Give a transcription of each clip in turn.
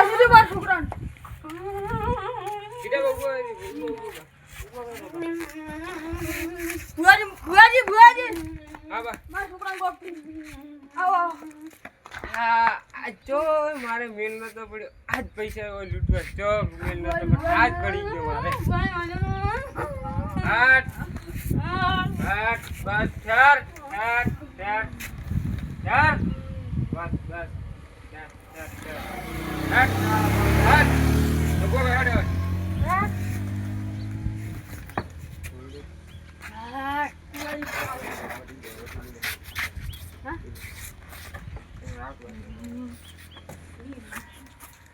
આવું દે માર છોકરાને કીધા બાબુ બુઆજી હા બા માર છોકરાને કોક આવો આ જો મારે મેલ નતો પડ્યો આજ પૈસા લૂંટવા જો મેલ નતો પડ્યો આજ પડી ગયો મારે આઠ બસ ચાર બસ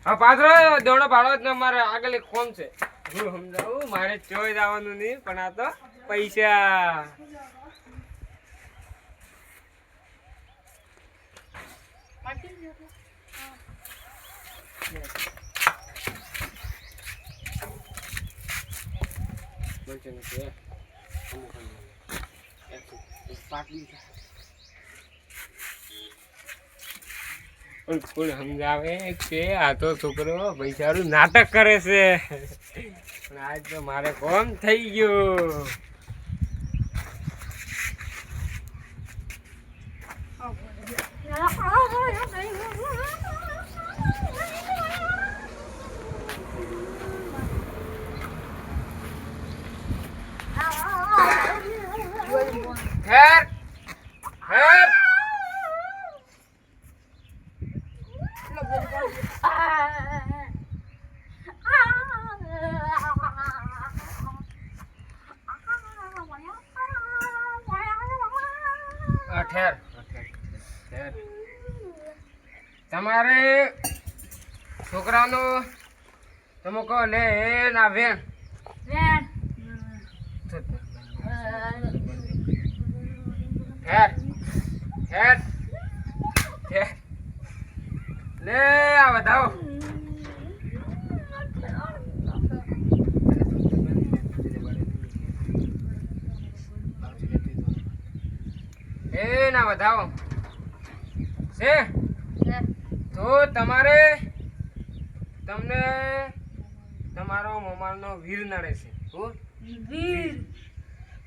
હા પાત્રો દોડો પાડો જ ને મારે આગળ એક ફોન છે હું સમજાવું મારે ચોઈ જવાનું નહીં પણ આ તો પૈસા પણ સમજાવે છે આ તો છોકરો પૈસાનું નાટક કરે છે પણ આજ તો મારે કોમ થઈ ગયું હેર હેર ઠેર તમારે છોકરાનો તમે કહો લે એ ના વેણ ઠેર લે આ બતાવો એ ના બતાવો છે તો તમારે તમને તમારો મોમાલનો વીર નડે છે વીર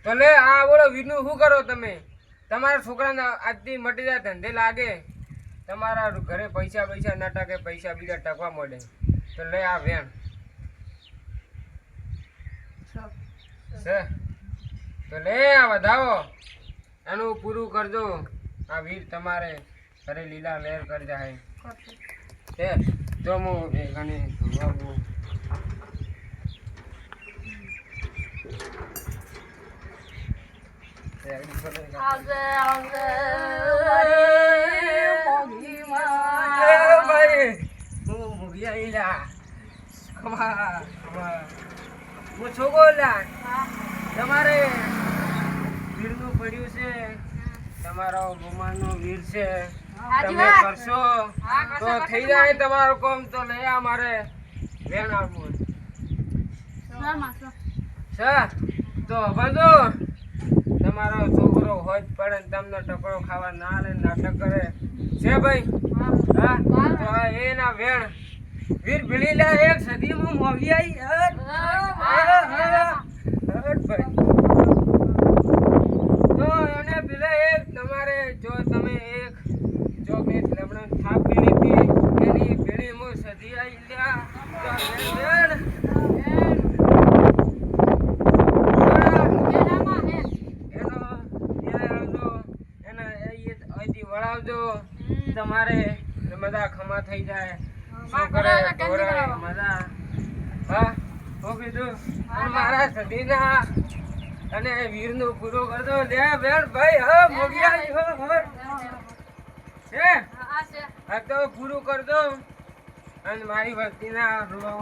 તો લે આ બોલો વીરનું શું કરો તમે તમારા છોકરાને આજથી મટી જાય ધંધે લાગે તમારા ઘરે પૈસા ન ટકે પૈસા બીજા ટકવા મળે તો લે આ વેણ છે તો લે આ વધાવો એનું પૂરું કરજો આ વીર તમારે ઘરે લીલા લહેર કરી જાય છે તો હું ઘણી તમારે વીરનું પડ્યું છે તમારો ભગવાનનો વીર છે તમે કરશો તો થઈ જાય તમારું કામ તો લઈ આ મારે વેણ આવવું તો બધો તમારો છોકરો હોય જ પડે ને તમને ટકરો ખાવા ના લે નાટક કરે છે ભાઈ હા તો એના વેણ વીર ભીલી લે એક સદીમાં મોવી આવી તો એને પેલા એક તમારે જો તમે એક ચોકલેટ લમણ થાપ પીડી હતી એની ભીડીમાં સદી આવી લ્યા વળાવજો તમારે બધા ખમા થઈ જાય છોકરે મજા હા તો કીધું મારા સદીના અને વીરનું પૂરું કરજો લે બેન ભાઈ હા મોગિયા છે હા તો પૂરું કરજો અને મારી ભક્તિના રૂવા